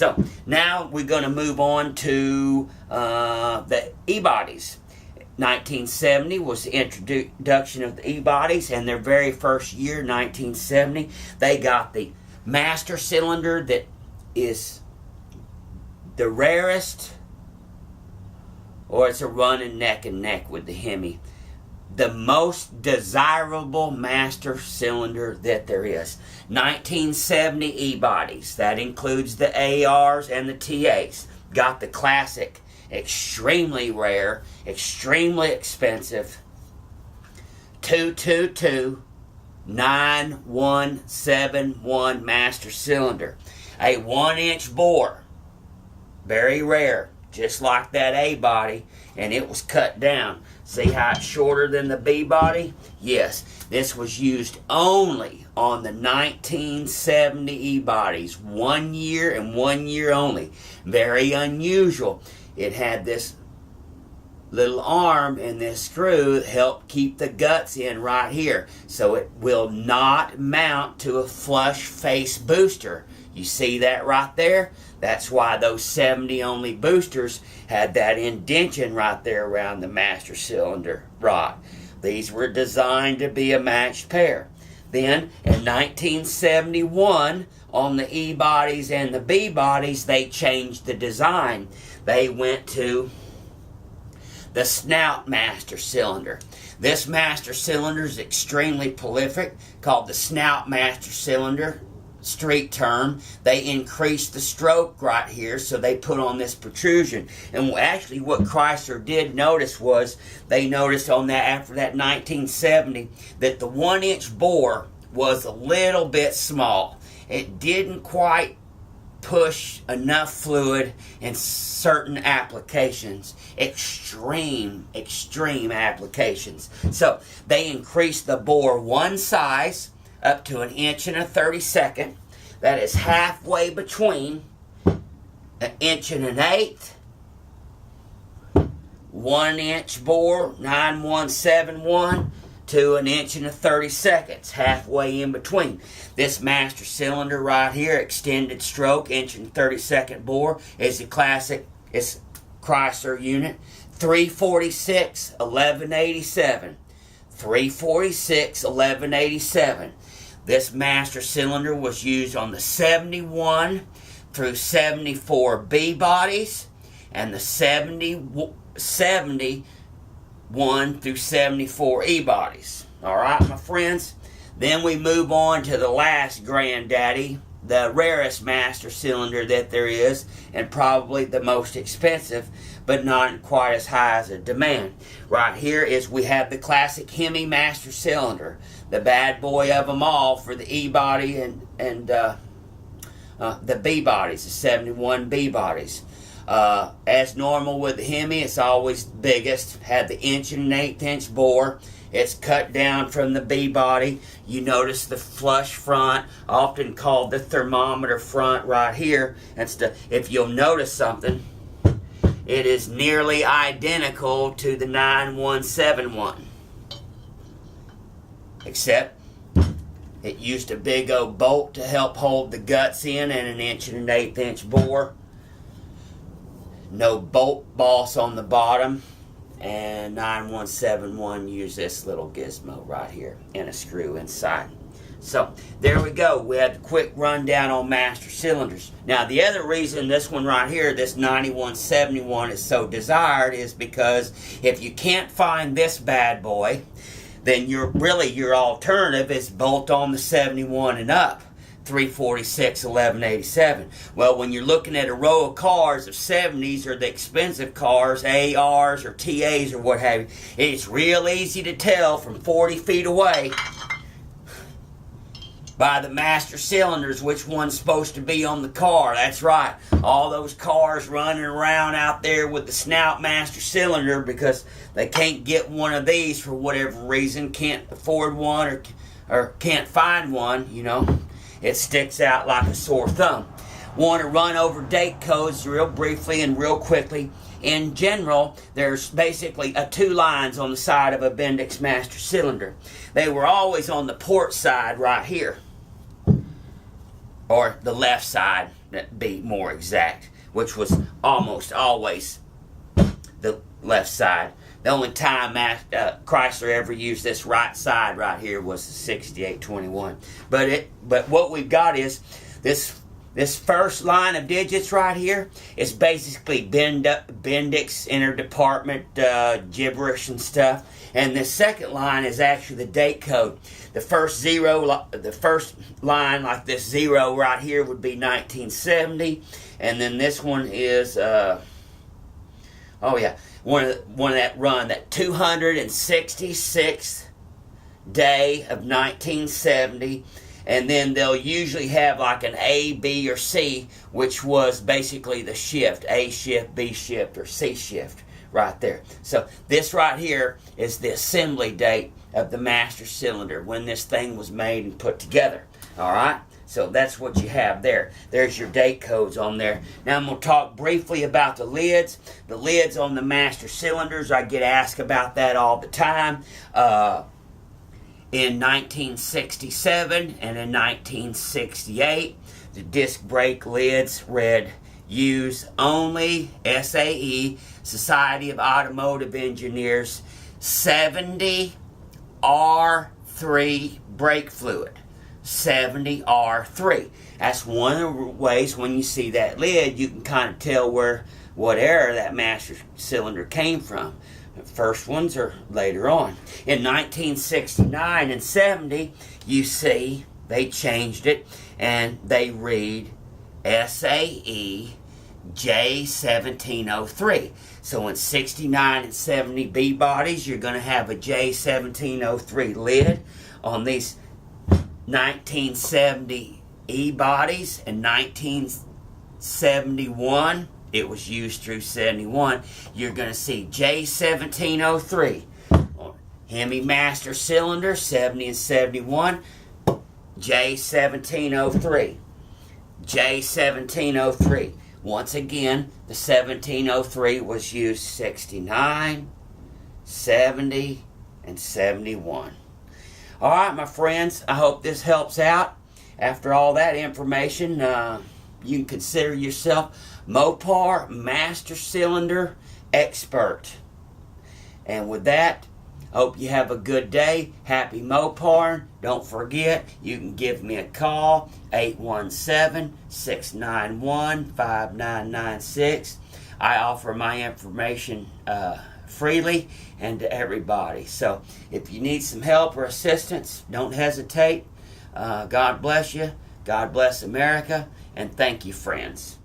So now we're going to move on to the E-bodies. 1970 was the introduction of the E-bodies, and their very first year, 1970, they got the master cylinder that is the rarest, or it's a running neck and neck with the Hemi. The most desirable master cylinder that there is. 1970 E-bodies. That includes the ARs and the TAs. Got the classic, extremely rare, extremely expensive 222 9171 master cylinder. A 1-inch bore. Very rare. Just like that A-body. And it was cut down. See how it's shorter than the B-body? Yes, this was used only on the 1970 E-bodies. 1 year and 1 year only. Very unusual. It had this little arm and this screw that helped keep the guts in right here. So it will not mount to a flush face booster. You see that right there? That's why those 70 only boosters had that indention right there around the master cylinder rod. These were designed to be a matched pair. Then in 1971, on the E-bodies and the B-bodies, they changed the design. They went to the snout master cylinder. This master cylinder is extremely prolific, called the snout master cylinder. Street term. They increased the stroke right here, so they put on this protrusion. And actually what Chrysler did notice was, they noticed on that, after that 1970, that the 1-inch bore was a little bit small. It didn't quite push enough fluid in certain applications. Extreme applications. So they increased the bore one size up to 1 inch and 1/32. That is halfway between 1 inch and 1/8. 1-inch bore, 9171, to 1 inch and 1/32. Halfway in between. This master cylinder right here, extended stroke, 1 inch and 1/32 bore, is a classic. It's Chrysler unit. 346 1187. 346 1187. This master cylinder was used on the 71 through 74 B bodies and the 71 through 74 E bodies. Alright, my friends? Then we move on to the last granddaddy, the rarest master cylinder that there is, and probably the most expensive, but not quite as high as a demand. Right here is, we have the classic Hemi master cylinder, the bad boy of them all for the E-body and the B-bodies, the 71 B-bodies. As normal with the Hemi, it's always biggest, had the 1 inch and 1/8 inch bore. It's cut down from the B-body. You notice the flush front, often called the thermometer front right here. If you'll notice something, it is nearly identical to the 9171. Except it used a big old bolt to help hold the guts in, and 1 inch and 1/8 inch bore. No bolt boss on the bottom. And 9171 used this little gizmo right here and a screw inside. So there we go. We had a quick rundown on master cylinders. Now the other reason this one right here, this 9171, is so desired is because if you can't find this bad boy, then your alternative is bolt on the 71 and up. 346 1187. Well, when you're looking at a row of cars of 70s or the expensive cars, ARs or TAs or what have you, it's real easy to tell from 40 feet away by the master cylinders which one's supposed to be on the car. That's right. All those cars running around out there with the snout master cylinder because they can't get one of these for whatever reason, can't afford one or can't find one, you know. It sticks out like a sore thumb. Want to run over date codes real briefly and real quickly. In general, there's basically 2 lines on the side of a Bendix master cylinder. They were always on the port side right here. or the left side, to be more exact, which was almost always the left side. The only time Chrysler ever used this right side right here was the 6821. But what we've got is this first line of digits right here is basically Bendix interdepartment gibberish and stuff. And the second line is actually the date code. The first line, like this 0 right here, would be 1970, and then this one is one of that run, that 266th day of 1970. And then they'll usually have like an A, B, or C, which was basically the shift, A shift, B shift, or C shift right there. So this right here is the assembly date of the master cylinder, when this thing was made and put together. All right? So that's what you have there. There's your date codes on there. Now I'm going to talk briefly about the lids. The lids on the master cylinders, I get asked about that all the time. In 1967 and in 1968, the disc brake lids read use only SAE, Society of Automotive Engineers, 70 R3 brake fluid. 70 R3. That's one of the ways when you see that lid, you can kind of tell what era that master cylinder came from. The first ones are later on. In 1969 and 70, you see they changed it and they read SAE J1703. So in 69 and 70 B bodies, you're going to have a J1703 lid. On these 1970 E bodies and 1971, it was used through 71, you're going to see J1703 on Hemi Master Cylinder 70 and 71, J1703, J1703. Once again, the 1703 was used 69, 70, and 71. All right, my friends, I hope this helps out. After all that information, you can consider yourself Mopar Master Cylinder Expert. And with that, I hope you have a good day. Happy Mopar. Don't forget, you can give me a call, 817-691-5996. I offer my information freely and to everybody. So if you need some help or assistance, don't hesitate. God bless you. God bless America. And thank you, friends.